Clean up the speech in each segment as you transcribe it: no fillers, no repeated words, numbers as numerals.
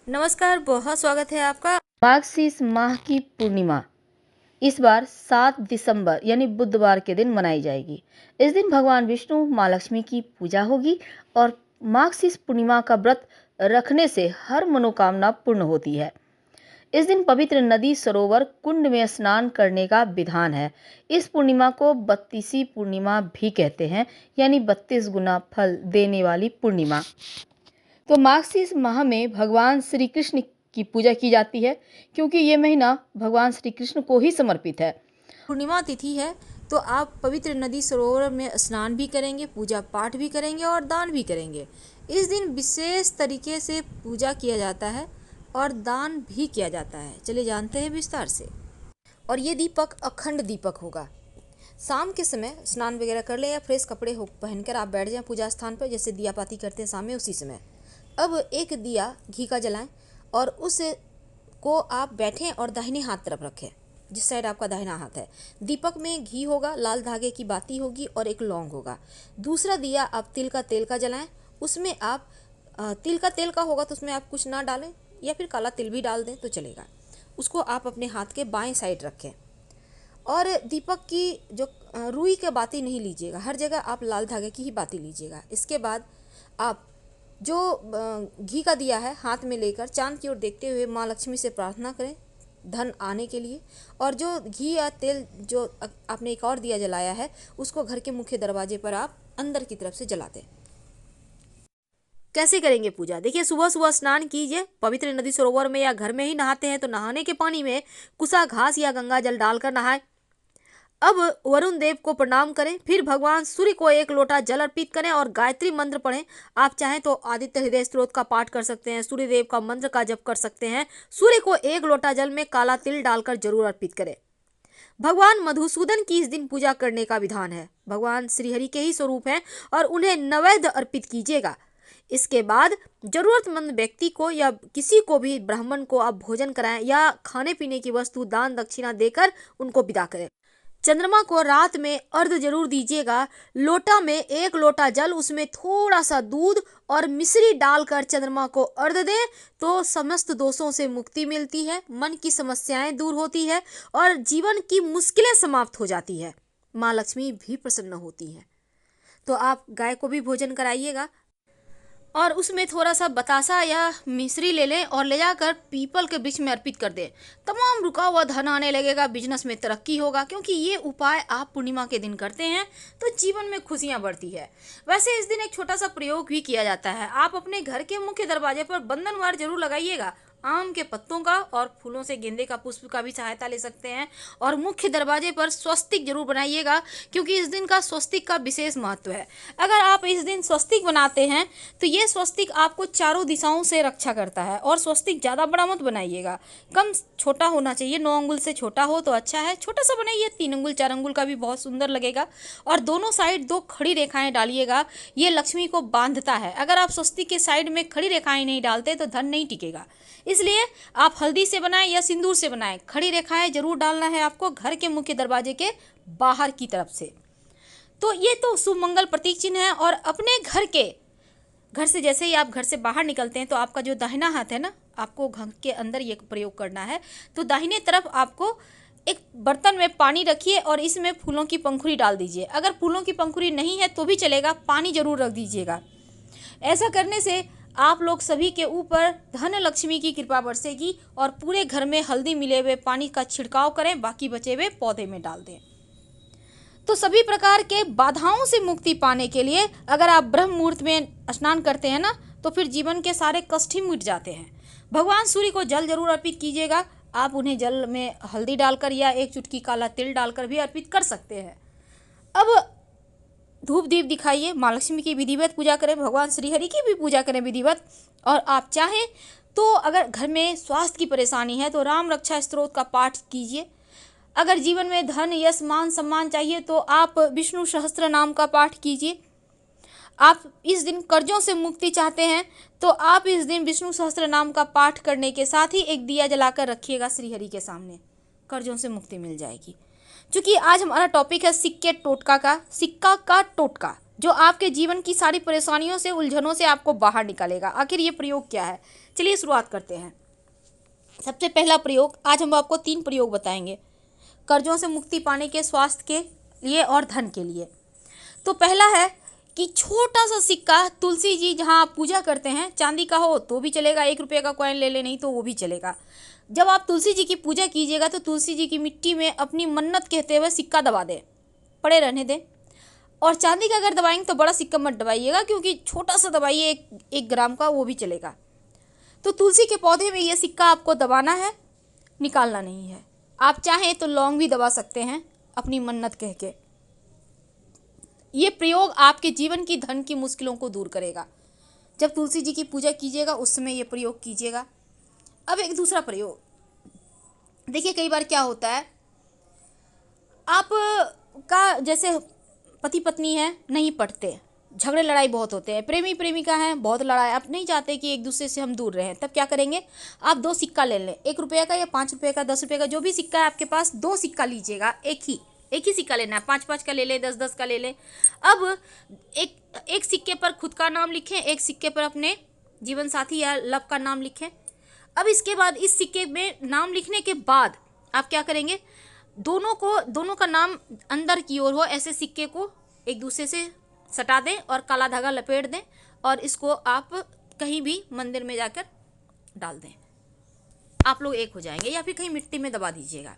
नमस्कार, बहुत स्वागत है आपका। मार्गशीर्ष माह की पूर्णिमा इस बार 7 दिसंबर यानी बुधवार के दिन मनाई जाएगी। इस दिन भगवान विष्णु माँ लक्ष्मी की पूजा होगी और मार्गशीर्ष पूर्णिमा का व्रत रखने से हर मनोकामना पूर्ण होती है। इस दिन पवित्र नदी, सरोवर, कुंड में स्नान करने का विधान है। इस पूर्णिमा को 32वीं पूर्णिमा भी कहते हैं, यानी 32 गुना फल देने वाली पूर्णिमा। तो मार्गशीर्ष माह में भगवान श्री कृष्ण की पूजा की जाती है, क्योंकि ये महीना भगवान श्री कृष्ण को ही समर्पित है। पूर्णिमा तिथि है तो आप पवित्र नदी सरोवर में स्नान भी करेंगे, पूजा पाठ भी करेंगे और दान भी करेंगे। इस दिन विशेष तरीके से पूजा किया जाता है और दान भी किया जाता है। चलिए जानते हैं विस्तार से। और ये दीपक अखंड दीपक होगा। शाम के समय स्नान वगैरह कर ले या फ्रेश कपड़े हो पहनकर आप बैठ जाएं पूजा स्थान पर, जैसे दिया पाती करते हैं शाम में, उसी समय अब एक दिया घी का जलाएं और उस को आप बैठें और दाहिने हाथ तरफ रखें, जिस साइड आपका दाहिना हाथ है। दीपक में घी होगा, लाल धागे की बाती होगी और एक लौंग होगा। दूसरा दिया आप तिल का जलाएं। उसमें आप तिल का तेल का होगा तो उसमें आप कुछ ना डालें, या फिर काला तिल भी डाल दें तो चलेगा। उसको आप अपने हाथ के बाएं साइड रखें। और दीपक की जो रुई के बाती नहीं लीजिएगा, हर जगह आप लाल धागे की ही बाती लीजिएगा। इसके बाद आप जो घी का दिया है हाथ में लेकर चांद की ओर देखते हुए माँ लक्ष्मी से प्रार्थना करें धन आने के लिए। और जो घी या तेल जो आपने एक और दिया जलाया है उसको घर के मुख्य दरवाजे पर आप अंदर की तरफ से जला दें। कैसे करेंगे पूजा? देखिए, सुबह सुबह स्नान कीजिए। पवित्र नदी सरोवर में या घर में ही नहाते हैं तो नहाने के पानी में कुसा घास या गंगा जल डालकर नहाएं। अब वरुण देव को प्रणाम करें, फिर भगवान सूर्य को एक लोटा जल अर्पित करें और गायत्री मंत्र पढ़ें। आप चाहें तो आदित्य हृदय स्तोत्र का पाठ कर सकते हैं, सूर्य देव का मंत्र का जप कर सकते हैं। सूर्य को एक लोटा जल में काला तिल डालकर जरूर अर्पित करें। भगवान मधुसूदन की इस दिन पूजा करने का विधान है। भगवान श्रीहरि के ही स्वरूप हैं और उन्हें नैवेद्य अर्पित कीजिएगा। इसके बाद जरूरतमंद व्यक्ति को या किसी को भी ब्राह्मण को आप भोजन कराएं या खाने पीने की वस्तु दान दक्षिणा देकर उनको विदा करें। चंद्रमा को रात में अर्घ जरूर दीजिएगा। लोटा में एक लोटा जल, उसमें थोड़ा सा दूध और मिश्री डालकर चंद्रमा को अर्घ दें तो समस्त दोषों से मुक्ति मिलती है, मन की समस्याएं दूर होती है और जीवन की मुश्किलें समाप्त हो जाती है। माँ लक्ष्मी भी प्रसन्न होती है। तो आप गाय को भी भोजन कराइएगा और उसमें थोड़ा सा बतासा या मिश्री ले लें और ले जाकर पीपल के वृक्ष में अर्पित कर दें। तमाम रुका हुआ धन आने लगेगा, बिजनेस में तरक्की होगा, क्योंकि ये उपाय आप पूर्णिमा के दिन करते हैं तो जीवन में खुशियां बढ़ती है। वैसे इस दिन एक छोटा सा प्रयोग भी किया जाता है। आप अपने घर के मुख्य दरवाजे पर बंधनवार जरूर लगाइएगा। आम के पत्तों का और फूलों से गेंदे का पुष्प का भी सहायता ले सकते हैं। और मुख्य दरवाजे पर स्वस्तिक जरूर बनाइएगा, क्योंकि इस दिन का स्वस्तिक का विशेष महत्व है। अगर आप इस दिन स्वस्तिक बनाते हैं तो ये स्वस्तिक आपको चारों दिशाओं से रक्षा करता है। और स्वस्तिक ज़्यादा बड़ा मत बनाइएगा, कम छोटा होना चाहिए। 9 अंगुल से छोटा हो तो अच्छा है, छोटा सा बनाइए। 3 अंगुल 4 अंगुल का भी बहुत सुंदर लगेगा। और दोनों साइड 2 खड़ी रेखाएं डालिएगा, ये लक्ष्मी को बांधता है। अगर आप स्वस्तिक के साइड में खड़ी रेखाएं नहीं डालते तो धन नहीं टिकेगा। इसलिए आप हल्दी से बनाएं या सिंदूर से बनाएं, खड़ी रेखाएं जरूर डालना है आपको घर के मुख्य दरवाजे के बाहर की तरफ से। तो ये तो शुभ मंगल प्रतीक चिन्ह है। और अपने घर से जैसे ही आप घर से बाहर निकलते हैं तो आपका जो दाहिना हाथ है ना, आपको घर के अंदर ये प्रयोग करना है। तो दाहिने तरफ आपको एक बर्तन में पानी रखिए और इसमें फूलों की पंखुड़ी डाल दीजिए। अगर फूलों की पंखुड़ी नहीं है तो भी चलेगा, पानी जरूर रख दीजिएगा। ऐसा करने से आप लोग सभी के ऊपर धन लक्ष्मी की कृपा बरसेगी और पूरे घर में हल्दी मिले हुए पानी का छिड़काव करें, बाकी बचे हुए पौधे में डाल दें। तो सभी प्रकार के बाधाओं से मुक्ति पाने के लिए अगर आप ब्रह्म मुहूर्त में स्नान करते हैं ना, तो फिर जीवन के सारे कष्ट ही मिट जाते हैं। भगवान सूर्य को जल जरूर अर्पित कीजिएगा। आप उन्हें जल में हल्दी डालकर या एक चुटकी काला तिल डालकर भी अर्पित कर सकते हैं। अब धूप दीप दिखाइए, माँ लक्ष्मी की विधिवत पूजा करें, भगवान श्रीहरि की भी पूजा करें विधिवत। और आप चाहें तो अगर घर में स्वास्थ्य की परेशानी है तो राम रक्षा स्तोत्र का पाठ कीजिए। अगर जीवन में धन यश मान सम्मान चाहिए तो आप विष्णु सहस्त्र नाम का पाठ कीजिए। आप इस दिन कर्जों से मुक्ति चाहते हैं तो आप इस दिन विष्णु सहस्त्र नाम का पाठ करने के साथ ही एक दिया जलाकर रखिएगा श्रीहरि के सामने, कर्जों से मुक्ति मिल जाएगी। क्योंकि आज हमारा टॉपिक है सिक्का का टोटका, जो आपके जीवन की सारी परेशानियों से, उलझनों से आपको बाहर निकालेगा। आखिर ये प्रयोग क्या है? चलिए शुरुआत करते हैं। सबसे पहला प्रयोग, आज हम आपको 3 प्रयोग बताएंगे कर्जों से मुक्ति पाने के, स्वास्थ्य के लिए और धन के लिए। तो पहला है कि छोटा सा सिक्का, तुलसी जी जहाँ आप पूजा करते हैं, चांदी का हो तो भी चलेगा, 1 रुपये का कॉइन ले ले, नहीं तो वो भी चलेगा। जब आप तुलसी जी की पूजा कीजिएगा तो तुलसी जी की मिट्टी में अपनी मन्नत कहते हुए सिक्का दबा दें, पड़े रहने दें। और चांदी का अगर दबाएंगे तो बड़ा सिक्का मत दबाइएगा, क्योंकि छोटा सा दबाइए 1 ग्राम का, वो भी चलेगा। तो तुलसी के पौधे में ये सिक्का आपको दबाना है, निकालना नहीं है। आप चाहें तो लौंग भी दबा सकते हैं अपनी मन्नत कह के। ये प्रयोग आपके जीवन की, धन की मुश्किलों को दूर करेगा। जब तुलसी जी की पूजा कीजिएगा उस समय ये प्रयोग कीजिएगा। अब एक दूसरा प्रयोग, देखिए कई बार क्या होता है, आप का जैसे पति पत्नी है, नहीं पटते, झगड़े लड़ाई बहुत होते हैं, प्रेमी प्रेमिका है, बहुत लड़ाई, आप नहीं चाहते कि एक दूसरे से हम दूर रहें। तब क्या करेंगे, आप 2 सिक्का ले लें, 1 रुपये का या 5 रुपये का, 10 रुपये का, जो भी सिक्का है आपके पास, 2 सिक्का लीजिएगा। एक ही सिक्का लेना है, 5-5 का ले लें, 10-10 का ले लें। अब एक सिक्के पर खुद का नाम लिखें, एक सिक्के पर अपने जीवन साथी या लव का नाम लिखें। अब इसके बाद इस सिक्के में नाम लिखने के बाद आप क्या करेंगे, दोनों का नाम अंदर की ओर हो, ऐसे सिक्के को एक दूसरे से सटा दें और काला धागा लपेट दें और इसको आप कहीं भी मंदिर में जाकर डाल दें। आप लोग एक हो जाएंगे, या फिर कहीं मिट्टी में दबा दीजिएगा।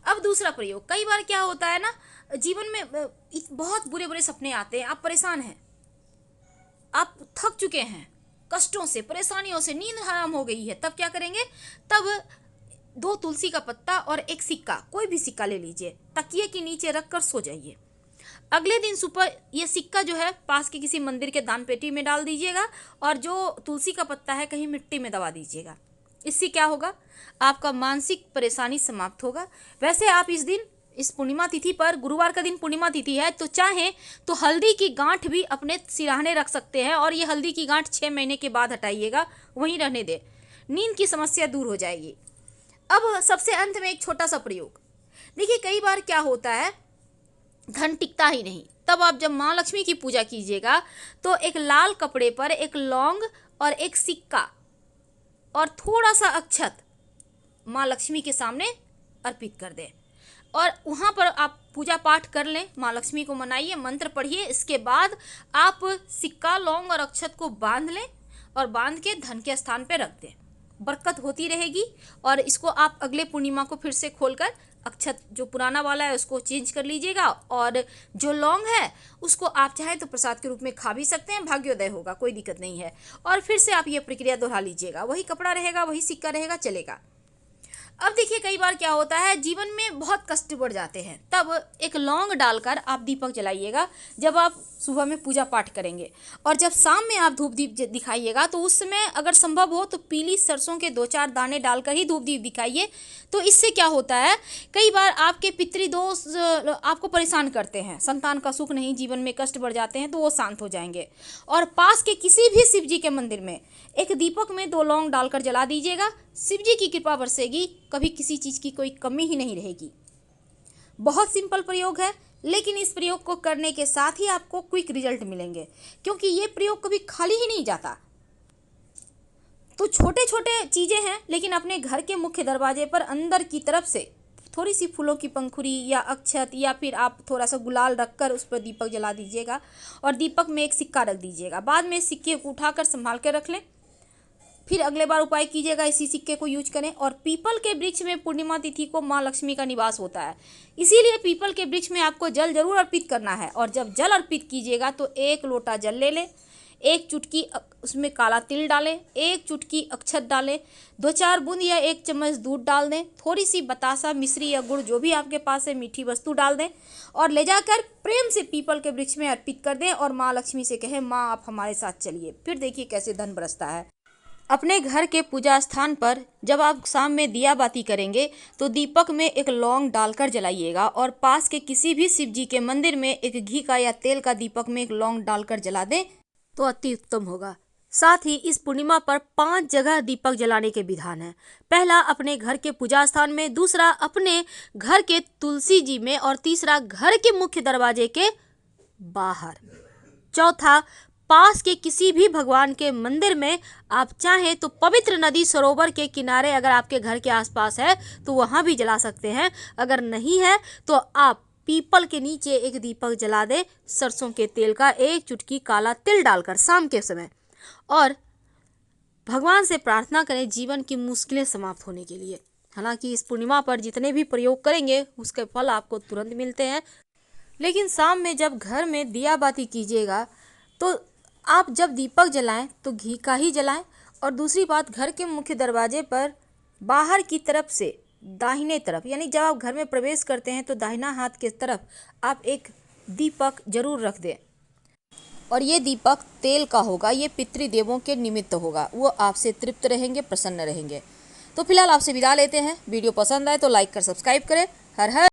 अब दूसरा प्रयोग, कई बार क्या होता है ना, जीवन में बहुत बुरे बुरे सपने आते हैं, आप परेशान हैं, आप थक चुके हैं कष्टों से, परेशानियों से, नींद हराम हो गई है। तब क्या करेंगे, तब 2 तुलसी का पत्ता और 1 सिक्का, कोई भी सिक्का ले लीजिए, तकिए के नीचे रखकर सो जाइए। अगले दिन सुबह ये सिक्का जो है पास के किसी मंदिर के दान पेटी में डाल दीजिएगा और जो तुलसी का पत्ता है कहीं मिट्टी में दबा दीजिएगा। इससे क्या होगा, आपका मानसिक परेशानी समाप्त होगा। वैसे आप इस पूर्णिमा तिथि पर, गुरुवार का दिन पूर्णिमा तिथि है, तो चाहें तो हल्दी की गांठ भी अपने सिरहाने रख सकते हैं और ये हल्दी की गांठ 6 महीने के बाद हटाइएगा, वहीं रहने दें, नींद की समस्या दूर हो जाएगी। अब सबसे अंत में एक छोटा सा प्रयोग, देखिए कई बार क्या होता है, धन टिकता ही नहीं। तब आप जब माँ लक्ष्मी की पूजा कीजिएगा तो एक लाल कपड़े पर 1 लौंग और 1 सिक्का और थोड़ा सा अक्षत माँ लक्ष्मी के सामने अर्पित कर दें और वहाँ पर आप पूजा पाठ कर लें, माँ लक्ष्मी को मनाइए, मंत्र पढ़िए। इसके बाद आप सिक्का, लौंग और अक्षत को बांध लें और बांध के धन के स्थान पर रख दें, बरकत होती रहेगी। और इसको आप अगले पूर्णिमा को फिर से खोलकर अक्षत जो पुराना वाला है उसको चेंज कर लीजिएगा और जो लौंग है उसको आप चाहें तो प्रसाद के रूप में खा भी सकते हैं, भाग्योदय होगा, कोई दिक्कत नहीं है। और फिर से आप ये प्रक्रिया दोहरा लीजिएगा, वही कपड़ा रहेगा, वही सिक्का रहेगा, चलेगा। अब देखिए कई बार क्या होता है, जीवन में बहुत कष्ट बढ़ जाते हैं, तब 1 लौंग डालकर आप दीपक जलाइएगा जब आप सुबह में पूजा पाठ करेंगे। और जब शाम में आप धूप दीप दिखाइएगा तो उस समय अगर संभव हो तो पीली सरसों के 2-4 दाने डालकर ही धूप दीप दिखाइए। तो इससे क्या होता है, कई बार आपके पितृदोष आपको परेशान करते हैं, संतान का सुख नहीं, जीवन में कष्ट बढ़ जाते हैं, तो वो शांत हो जाएंगे। और पास के किसी भी शिव जी के मंदिर में 1 दीपक में 2 लौंग डालकर जला दीजिएगा, शिव जी की कृपा बरसेगी, कभी किसी चीज़ की कोई कमी ही नहीं रहेगी। बहुत सिंपल प्रयोग है, लेकिन इस प्रयोग को करने के साथ ही आपको क्विक रिजल्ट मिलेंगे, क्योंकि ये प्रयोग कभी खाली ही नहीं जाता। तो छोटे छोटे चीज़ें हैं, लेकिन अपने घर के मुख्य दरवाजे पर अंदर की तरफ से थोड़ी सी फूलों की पंखुड़ी या अक्षत या फिर आप थोड़ा सा गुलाल रखकर उस पर दीपक जला दीजिएगा और दीपक में 1 सिक्का रख दीजिएगा। बाद में सिक्के को उठाकर संभाल कर रख लें, फिर अगले बार उपाय कीजिएगा इसी सिक्के को यूज करें। और पीपल के वृक्ष में पूर्णिमा तिथि को माँ लक्ष्मी का निवास होता है, इसीलिए पीपल के वृक्ष में आपको जल जरूर अर्पित करना है। और जब जल अर्पित कीजिएगा तो 1 लोटा जल ले लें, 1 चुटकी उसमें काला तिल डालें, 1 चुटकी अक्षत डालें, 2-4 बूंद या 1 चम्मच दूध डाल दें, थोड़ी सी बतासा, मिश्री या गुड़ जो भी आपके पास है, मीठी वस्तु डाल दें और ले जाकर प्रेम से पीपल के वृक्ष में अर्पित कर दें और माँ लक्ष्मी से कहें, माँ आप हमारे साथ चलिए। फिर देखिए कैसे धन बरसता है। अपने घर के पूजा स्थान पर जब आप शाम में दिया बाती करेंगे तो दीपक में 1 लौंग डालकर जलाइएगा और पास के किसी भी शिव जी के मंदिर में 1 घी का या तेल का दीपक में 1 लौंग डालकर जला दें तो अति उत्तम होगा। साथ ही इस पूर्णिमा पर 5 जगह दीपक जलाने के विधान है। पहला अपने घर के पूजा स्थान में, दूसरा अपने घर के तुलसी जी में और तीसरा घर के मुख्य दरवाजे के बाहर, चौथा पास के किसी भी भगवान के मंदिर में आप चाहें तो पवित्र नदी सरोवर के किनारे अगर आपके घर के आसपास है तो वहाँ भी जला सकते हैं। अगर नहीं है तो आप पीपल के नीचे एक दीपक जला दे सरसों के तेल का, एक चुटकी काला तिल डालकर शाम के समय, और भगवान से प्रार्थना करें जीवन की मुश्किलें समाप्त होने के लिए। हालांकि इस पूर्णिमा पर जितने भी प्रयोग करेंगे उसके फल आपको तुरंत मिलते हैं, लेकिन शाम में जब घर में दिया बाती कीजिएगा तो आप जब दीपक जलाएं तो घी का ही जलाएं। और दूसरी बात, घर के मुख्य दरवाजे पर बाहर की तरफ से दाहिने तरफ, यानी जब आप घर में प्रवेश करते हैं तो दाहिना हाथ के तरफ आप एक दीपक जरूर रख दें, और ये दीपक तेल का होगा। ये पितृदेवों के निमित्त होगा, वो आपसे तृप्त रहेंगे, प्रसन्न रहेंगे। तो फिलहाल आपसे विदा लेते हैं। वीडियो पसंद आए तो लाइक कर सब्सक्राइब करें। हर हर